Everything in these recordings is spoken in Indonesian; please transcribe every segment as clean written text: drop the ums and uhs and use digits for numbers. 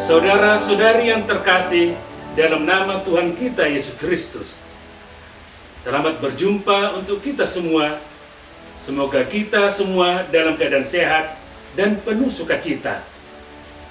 Saudara-saudari yang terkasih dalam nama Tuhan kita Yesus Kristus, selamat berjumpa untuk kita semua. Semoga kita semua dalam keadaan sehat dan penuh sukacita.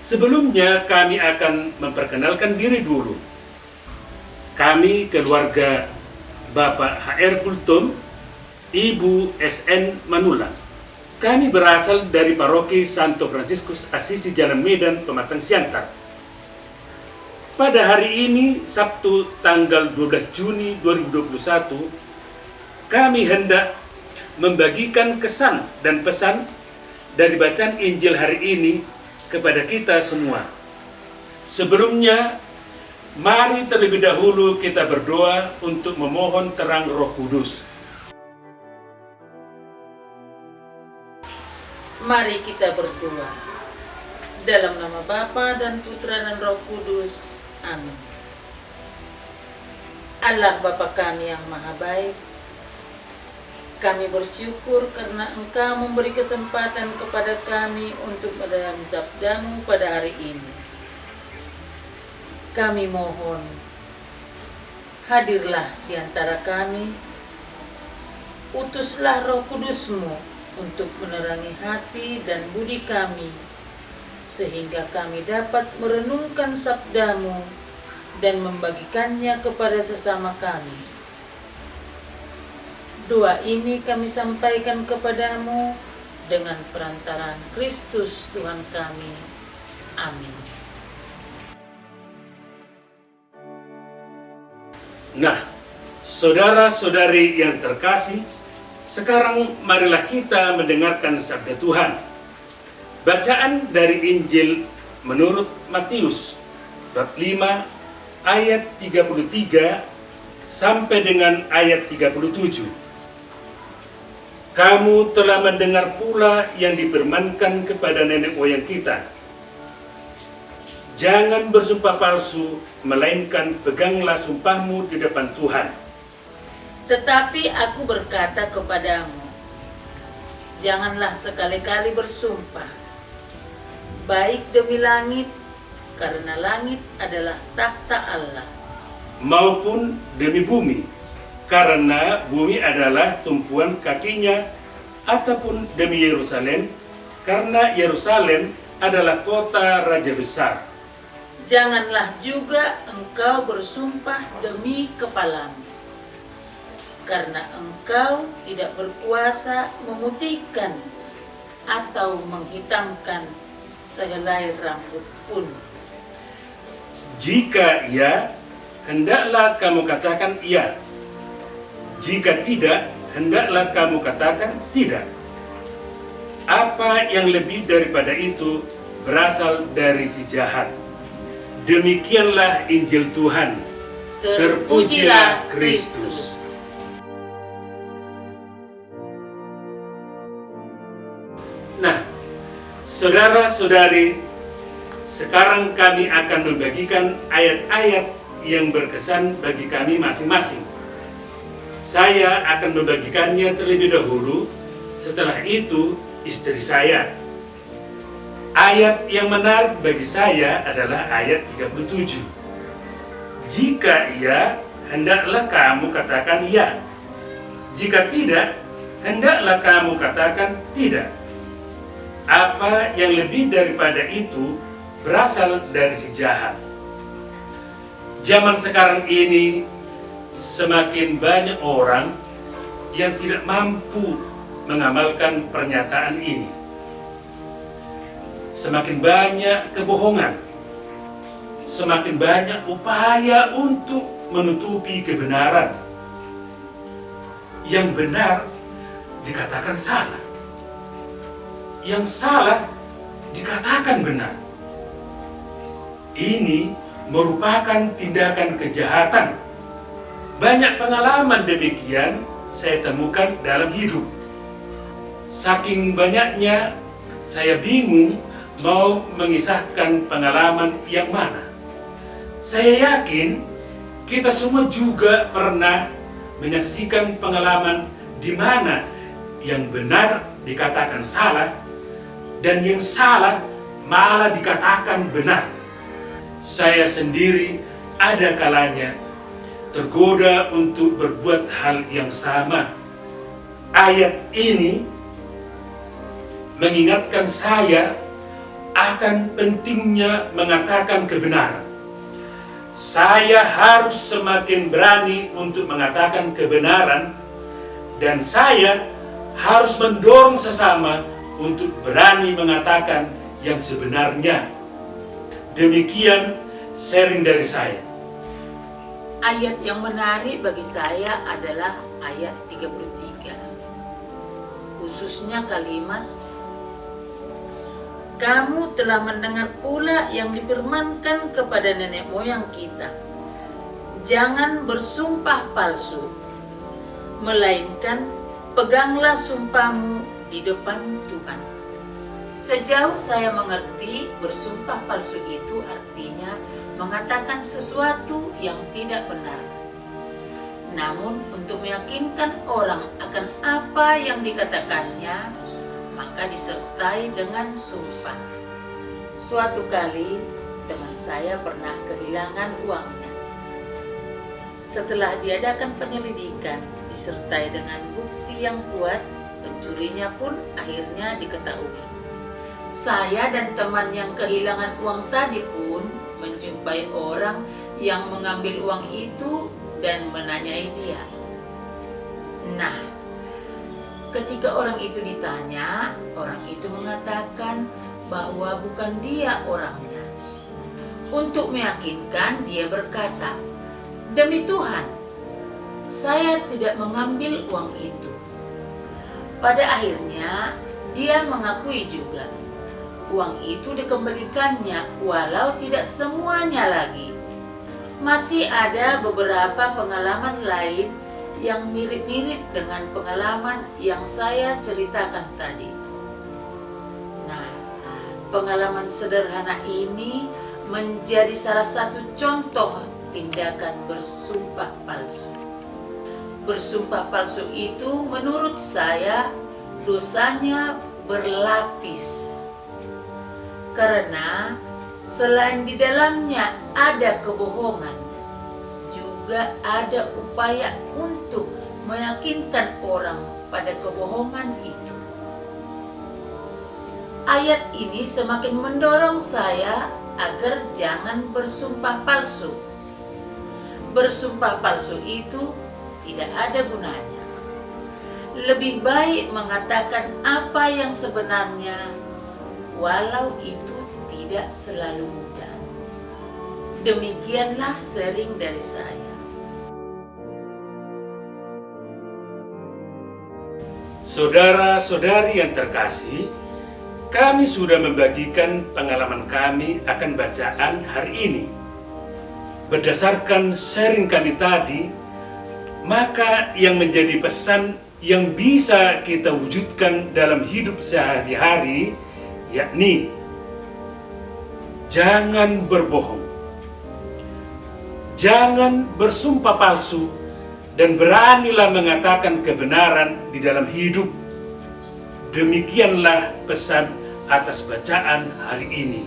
Sebelumnya kami akan memperkenalkan diri dulu. Kami keluarga Bapak HR Kultum, Ibu SN Manulang. Kami berasal dari paroki Santo Fransiskus Assisi Jalan Medan, Pematang Siantar. Pada hari ini, Sabtu tanggal 12 Juni 2021, kami hendak membagikan kesan dan pesan dari bacaan Injil hari ini kepada kita semua. Sebelumnya, mari terlebih dahulu kita berdoa untuk memohon terang Roh Kudus. Mari kita berdoa. Dalam nama Bapa dan Putra dan Roh Kudus. Amin. Allah Bapa kami yang maha baik, kami bersyukur karena Engkau memberi kesempatan kepada kami untuk mendalami sabda-Mu pada hari ini. Kami mohon, hadirlah di antara kami, utuslah Roh Kudus-Mu untuk menerangi hati dan budi kami, sehingga kami dapat merenungkan sabda-Mu dan membagikannya kepada sesama kami. Doa ini kami sampaikan kepadamu dengan perantaraan Kristus Tuhan kami. Amin. Nah, saudara-saudari yang terkasih, sekarang marilah kita mendengarkan sabda Tuhan. Bacaan dari Injil menurut Matius bab 5 ayat 33 sampai dengan ayat 37. Kamu telah mendengar pula yang difirmankan kepada nenek moyang kita. Jangan bersumpah palsu, melainkan peganglah sumpahmu di depan Tuhan. Tetapi aku berkata kepadamu, janganlah sekali-kali bersumpah, baik demi langit, karena langit adalah takhta Allah, maupun demi bumi, karena bumi adalah tumpuan kakinya, ataupun demi Yerusalem, karena Yerusalem adalah kota raja besar. Janganlah juga engkau bersumpah demi kepalamu, karena engkau tidak berkuasa memutihkan atau menghitamkan sehelai rambut pun. Jika iya, hendaklah kamu katakan iya. Jika tidak, hendaklah kamu katakan tidak. Apa yang lebih daripada itu berasal dari si jahat. Demikianlah Injil Tuhan. Terpujilah Kristus. Nah, saudara-saudari, sekarang kami akan membagikan ayat-ayat yang berkesan bagi kami masing-masing. Saya akan membagikannya terlebih dahulu, setelah itu istri saya. Ayat yang menarik bagi saya adalah ayat 37. Jika iya, hendaklah kamu katakan iya. Jika tidak, hendaklah kamu katakan tidak. Apa yang lebih daripada itu berasal dari si jahat. Zaman sekarang ini semakin banyak orang yang tidak mampu mengamalkan pernyataan ini. Semakin banyak kebohongan, semakin banyak upaya untuk menutupi kebenaran. Yang benar dikatakan salah, yang salah dikatakan benar. Ini merupakan tindakan kejahatan. Banyak pengalaman demikian saya temukan dalam hidup. Saking banyaknya, saya bingung mau mengisahkan pengalaman yang mana. Saya yakin kita semua juga pernah menyaksikan pengalaman di mana yang benar dikatakan salah dan yang salah malah dikatakan benar. saya sendiri ada kalanya tergoda untuk berbuat hal yang sama. Ayat ini mengingatkan saya akan pentingnya mengatakan kebenaran. Saya harus semakin berani untuk mengatakan kebenaran, dan saya harus mendorong sesama untuk berani mengatakan yang sebenarnya. Demikian sharing dari saya. Ayat yang menarik bagi saya adalah ayat 33. Khususnya kalimat, kamu telah mendengar pula yang difirmankan kepada nenek moyang kita. Jangan bersumpah palsu, melainkan peganglah sumpahmu di depan Tuhan. Sejauh saya mengerti, bersumpah palsu itu artinya mengatakan sesuatu yang tidak benar. Namun untuk meyakinkan orang akan apa yang dikatakannya, maka disertai dengan sumpah. Suatu kali teman saya pernah kehilangan uangnya. Setelah diadakan penyelidikan disertai dengan bukti yang kuat, pencurinya pun akhirnya diketahui. Saya dan teman yang kehilangan uang tadi pun menjumpai orang yang mengambil uang itu dan menanyai dia. Nah, ketika orang itu ditanya, orang itu mengatakan bahwa bukan dia orangnya. Untuk meyakinkan, dia berkata, "Demi Tuhan, saya tidak mengambil uang itu." Pada akhirnya, dia mengakui juga, uang itu dikembalikannya walau tidak semuanya lagi. Masih ada beberapa pengalaman lain yang mirip-mirip dengan pengalaman yang saya ceritakan tadi. Nah, pengalaman sederhana ini menjadi salah satu contoh tindakan bersumpah palsu. Bersumpah palsu itu menurut saya dosanya berlapis. Karena selain di dalamnya ada kebohongan, juga ada upaya untuk meyakinkan orang pada kebohongan itu. Ayat ini semakin mendorong saya agar jangan bersumpah palsu. Bersumpah palsu itu tidak ada gunanya. Lebih baik mengatakan apa yang sebenarnya, walau itu tidak selalu mudah. Demikianlah sharing dari saya. Saudara-saudari yang terkasih, kami sudah membagikan pengalaman kami akan bacaan hari ini. Berdasarkan sharing kami tadi, maka yang menjadi pesan yang bisa kita wujudkan dalam hidup sehari-hari, yakni jangan berbohong, jangan bersumpah palsu, dan beranilah mengatakan kebenaran di dalam hidup. Demikianlah pesan atas bacaan hari ini.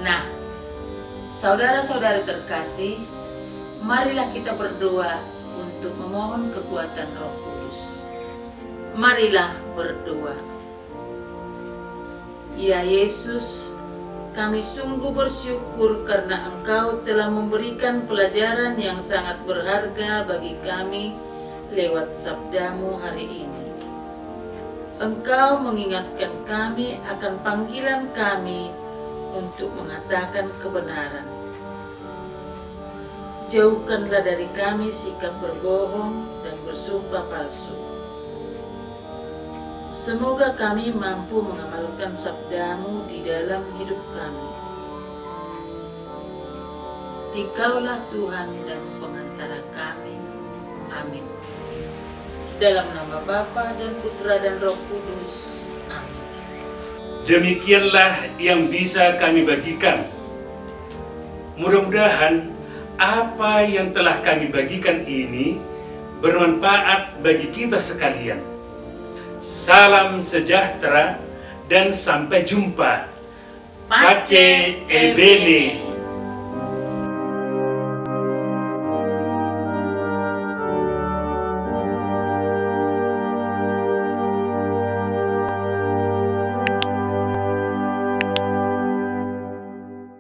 Nah, saudara-saudari terkasih, marilah kita berdoa untuk memohon kekuatan Roh Kudus. Marilah berdoa. Ya Yesus, kami sungguh bersyukur karena Engkau telah memberikan pelajaran yang sangat berharga bagi kami lewat sabdamu hari ini. Engkau mengingatkan kami akan panggilan kami untuk mengatakan kebenaran. Jauhkanlah dari kami sikap berbohong dan bersumpah palsu. Semoga kami mampu mengamalkan sabdamu di dalam hidup kami. Dikaulah Tuhan dan pengantara kami. Amin. Dalam nama Bapa dan Putra dan Roh Kudus. Amin. Demikianlah yang bisa kami bagikan. Mudah-mudahan apa yang telah kami bagikan ini bermanfaat bagi kita sekalian. Salam sejahtera dan sampai jumpa. Pace e bene.